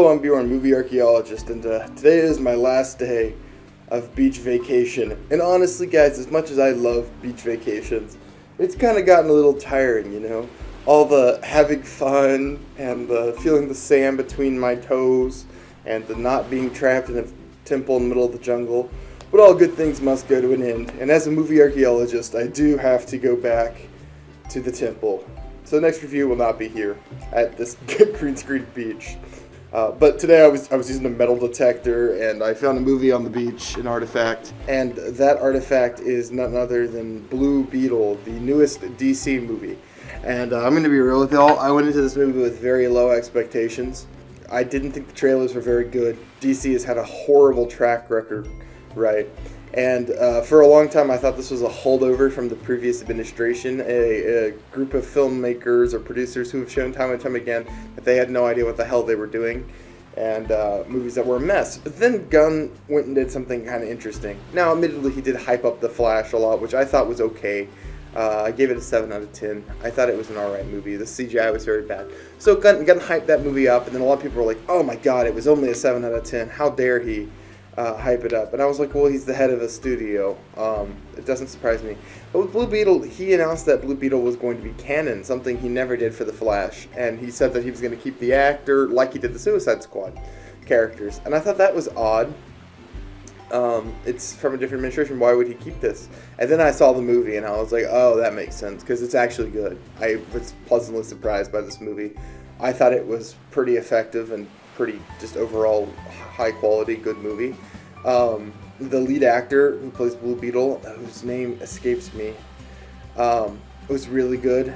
Hello, I'm Bjorn, movie archaeologist, and today is my last day of beach vacation. And honestly, guys, as much as I love beach vacations, it's kind of gotten a little tiring, you know? All the having fun and the feeling the sand between my toes and the not being trapped in a temple in the middle of the jungle. But all good things must go to an end. And as a movie archaeologist, I do have to go back to the temple. So the next review will not be here at this green screen beach. But today I was using a metal detector, and I found a movie on the beach, an artifact, and that artifact is none other than Blue Beetle, the newest DC movie. And I'm going to be real with y'all, I went into this movie with very low expectations. I didn't think the trailers were very good. DC has had a horrible track record, right? And for a long time I thought this was a holdover from the previous administration, a group of filmmakers or producers who have shown time and time again that they had no idea what the hell they were doing, and movies that were a mess. But then Gunn went and did something kind of interesting. Now, admittedly, he did hype up The Flash a lot, which I thought was okay. I gave it a 7 out of 10. I thought it was an alright movie. The CGI was very bad. So Gunn hyped that movie up, and then a lot of people were like, oh my god, it was only a 7 out of 10. How dare he hype it up? And I was like, well, he's the head of a studio. It doesn't surprise me. But with Blue Beetle, he announced that Blue Beetle was going to be canon, something he never did for The Flash. And he said that he was going to keep the actor like he did the Suicide Squad characters. And I thought that was odd. It's from a different administration. Why would he keep this? And then I saw the movie, and I was like, oh, that makes sense, because it's actually good. I was pleasantly surprised by this movie. I thought it was pretty effective and pretty just overall high quality, good movie. The lead actor who plays Blue Beetle, whose name escapes me, was really good.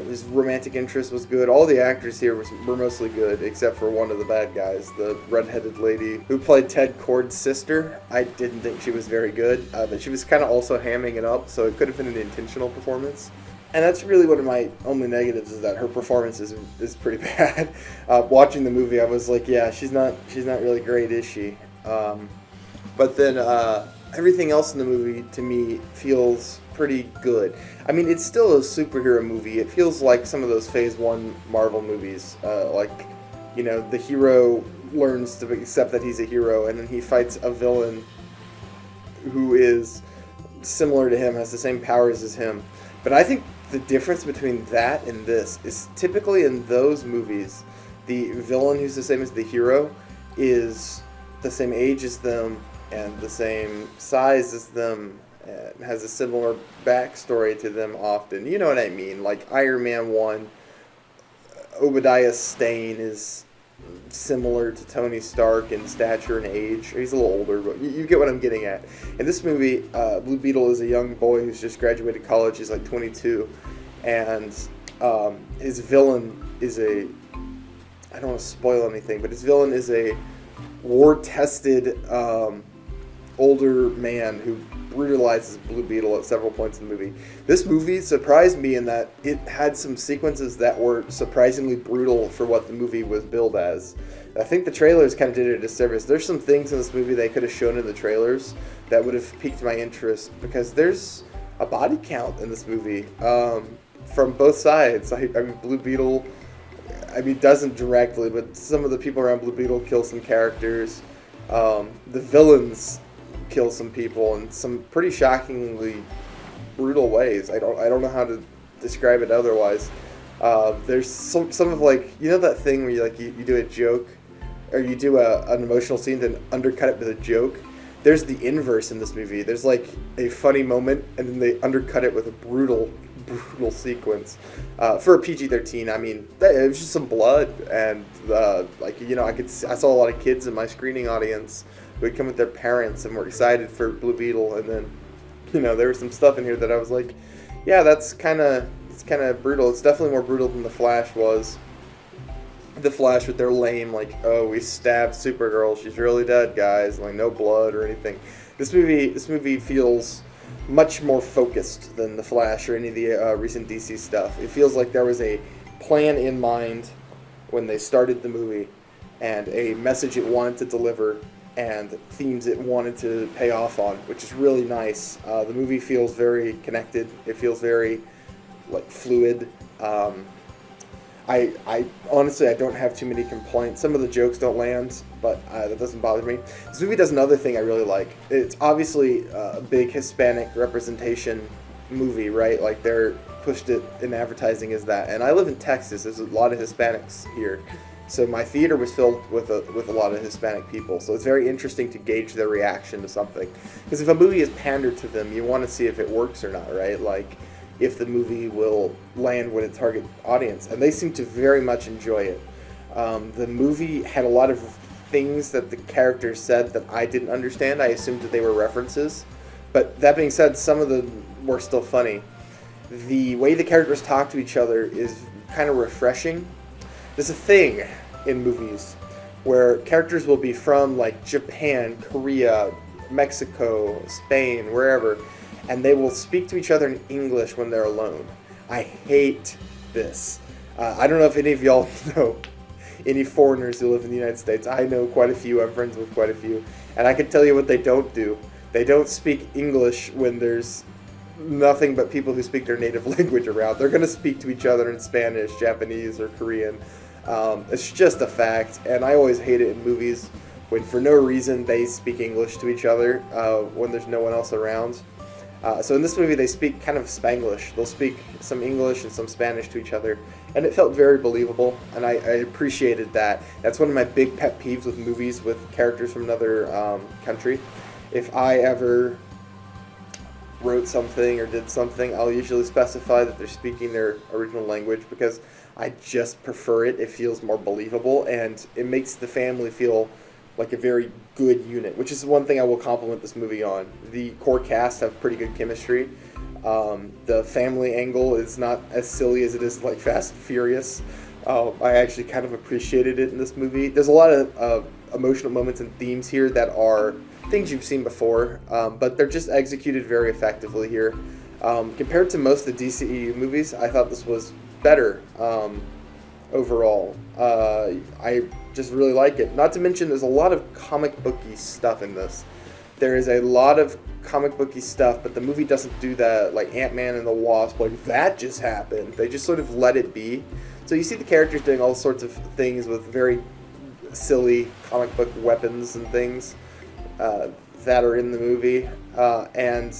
His romantic interest was good. All the actors here were mostly good, except for one of the bad guys, the redheaded lady who played Ted Kord's sister. I didn't think she was very good, but she was kind of also hamming it up, so it could have been an intentional performance. And that's really one of my only negatives, is that her performance is pretty bad. Watching the movie, I was like, yeah, she's not really great, is she? But then everything else in the movie, to me, feels pretty good. I mean, it's still a superhero movie. It feels like some of those Phase 1 Marvel movies. Like, you know, the hero learns to accept that he's a hero, and then he fights a villain who is similar to him, has the same powers as him. But I think the difference between that and this is typically in those movies, the villain who's the same as the hero is the same age as them and the same size as them, and has a similar backstory to them often. You know what I mean? Like Iron Man 1, Obadiah Stane is similar to Tony Stark in stature and age. He's a little older, but you get what I'm getting at. In this movie, Blue Beetle is a young boy who's just graduated college. He's like 22, and his villain is I don't want to spoil anything, but his villain is a war-tested older man who brutalizes Blue Beetle at several points in the movie. This movie surprised me in that it had some sequences that were surprisingly brutal for what the movie was billed as. I think the trailers kind of did it a disservice. There's some things in this movie they could have shown in the trailers that would have piqued my interest, because there's a body count in this movie from both sides. I mean, Blue Beetle, doesn't directly, but some of the people around Blue Beetle kill some characters. The villains kill some people in some pretty shockingly brutal ways. I don't know how to describe it otherwise. There's some of, like, you know that thing where you do a joke, or you do an emotional scene then undercut it with a joke? There's the inverse in this movie. There's like a funny moment and then they undercut it with a brutal sequence. For a PG-13, I mean, it was just some blood, and I saw a lot of kids in my screening audience who would come with their parents and were excited for Blue Beetle, and then, there was some stuff in here that I was like, yeah, it's kind of brutal. It's definitely more brutal than The Flash was. The Flash with their lame, like, oh, we stabbed Supergirl, she's really dead, guys, like, no blood or anything. This movie feels much more focused than The Flash or any of the recent DC stuff. It feels like there was a plan in mind when they started the movie, and a message it wanted to deliver, and themes it wanted to pay off on, which is really nice. The movie feels very connected. It feels very, like, fluid. I honestly, I don't have too many complaints. Some of the jokes don't land, but that doesn't bother me. This movie does another thing I really like. It's obviously a big Hispanic representation movie, right? Like they're pushed it in advertising as that. And I live in Texas. There's a lot of Hispanics here. So my theater was filled with a lot of Hispanic people. So it's very interesting to gauge their reaction to something. Because if a movie is pandered to them, you want to see if it works or not, right? Like if the movie will land with its target audience. And they seem to very much enjoy it. The movie had a lot of things that the characters said that I didn't understand. I assumed that they were references. But that being said, some of them were still funny. The way the characters talk to each other is kind of refreshing. There's a thing in movies where characters will be from like Japan, Korea, Mexico, Spain, wherever, and they will speak to each other in English when they're alone. I hate this. I don't know if any of y'all know any foreigners who live in the United States. I know quite a few. I'm friends with quite a few. And I can tell you what they don't do. They don't speak English when there's nothing but people who speak their native language around. They're going to speak to each other in Spanish, Japanese, or Korean. It's just a fact. And I always hate it in movies when for no reason they speak English to each other when there's no one else around. So in this movie they speak kind of Spanglish. They'll speak some English and some Spanish to each other. And it felt very believable, and I appreciated that. That's one of my big pet peeves with movies with characters from another country. If I ever wrote something or did something, I'll usually specify that they're speaking their original language because I just prefer it. It feels more believable, and it makes the family feel like a very good unit, which is one thing I will compliment this movie on. The core cast have pretty good chemistry. The family angle is not as silly as it is like Fast and Furious. I actually kind of appreciated it in this movie. There's a lot of emotional moments and themes here that are things you've seen before, but they're just executed very effectively here. Compared to most of the DCEU movies, I thought this was better overall. I just really like it. Not to mention there's a lot of comic booky stuff in this. There is a lot of comic booky stuff, but the movie doesn't do that like Ant-Man and the Wasp, like that just happened. They just sort of let it be. So you see the characters doing all sorts of things with very silly comic book weapons and things that are in the movie, and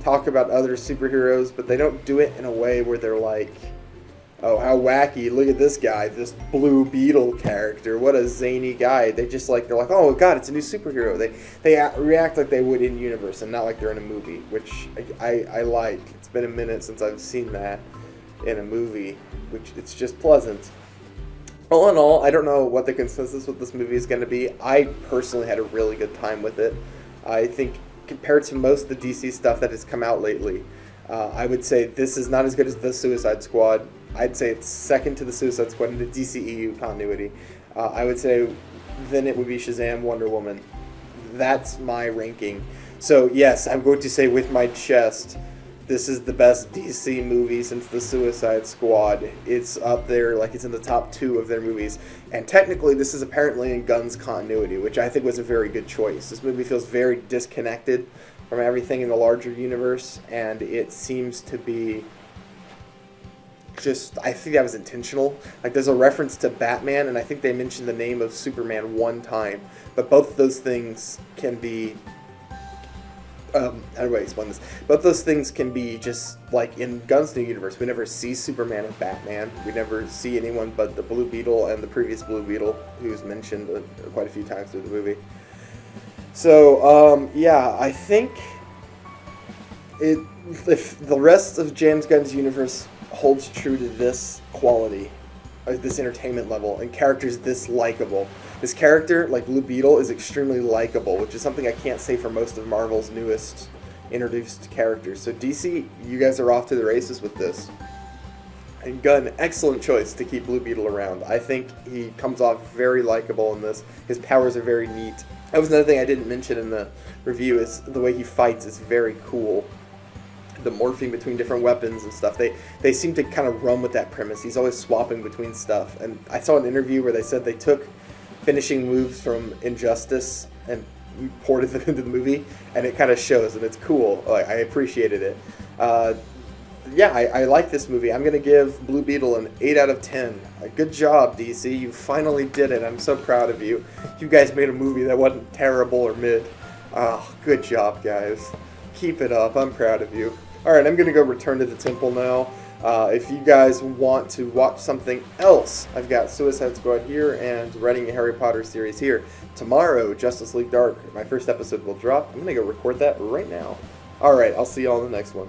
talk about other superheroes, but they don't do it in a way where they're like, oh, how wacky, look at this guy, this blue Beetle character, what a zany guy. They're like, oh god, it's a new superhero. They react like they would in universe and not like they're in a movie, which I like. It's been a minute since I've seen that in a movie, which it's just pleasant. All in all, I don't know what the consensus with this movie is going to be. I personally had a really good time with it. I think compared to most of the DC stuff that has come out lately, I would say this is not as good as The Suicide Squad. I'd say it's second to The Suicide Squad in the DCEU continuity. I would say then it would be Shazam, Wonder Woman. That's my ranking. So yes, I'm going to say with my chest, this is the best DC movie since The Suicide Squad. It's up there, like it's in the top 2 of their movies. And technically this is apparently in Gunn's continuity, which I think was a very good choice. This movie feels very disconnected from everything in the larger universe, and it seems to be just, I think that was intentional. Like there's a reference to Batman, and I think they mentioned the name of Superman one time, but both of those things can be how do I explain this? Both those things can be just like in Gunn's new universe. We never see Superman and Batman. We never see anyone but the Blue Beetle and the previous Blue Beetle, who's mentioned quite a few times through the movie. So yeah, I think if the rest of James Gunn's universe holds true to this quality, this entertainment level, and characters this likable. This character, like Blue Beetle, is extremely likable, which is something I can't say for most of Marvel's newest introduced characters. So DC, you guys are off to the races with this. And Gunn, excellent choice to keep Blue Beetle around. I think he comes off very likable in this. His powers are very neat. That was another thing I didn't mention in the review, is the way he fights is very cool. The morphing between different weapons and stuff. They seem to kind of run with that premise. He's always swapping between stuff. And I saw an interview where they said they took finishing moves from Injustice and ported them into the movie, and it kind of shows, and it's cool. Like, I appreciated it. yeah, I like this movie. I'm gonna give Blue Beetle an 8 out of 10. Good job, DC. You finally did it. I'm so proud of you. You guys made a movie that wasn't terrible or mid. Oh, good job, guys. Keep it up. I'm proud of you. Alright, I'm gonna go return to the temple now. If you guys want to watch something else, I've got Suicide Squad here and writing a Harry Potter series here. Tomorrow, Justice League Dark, my first episode will drop. I'm gonna go record that right now. Alright, I'll see you all in the next one.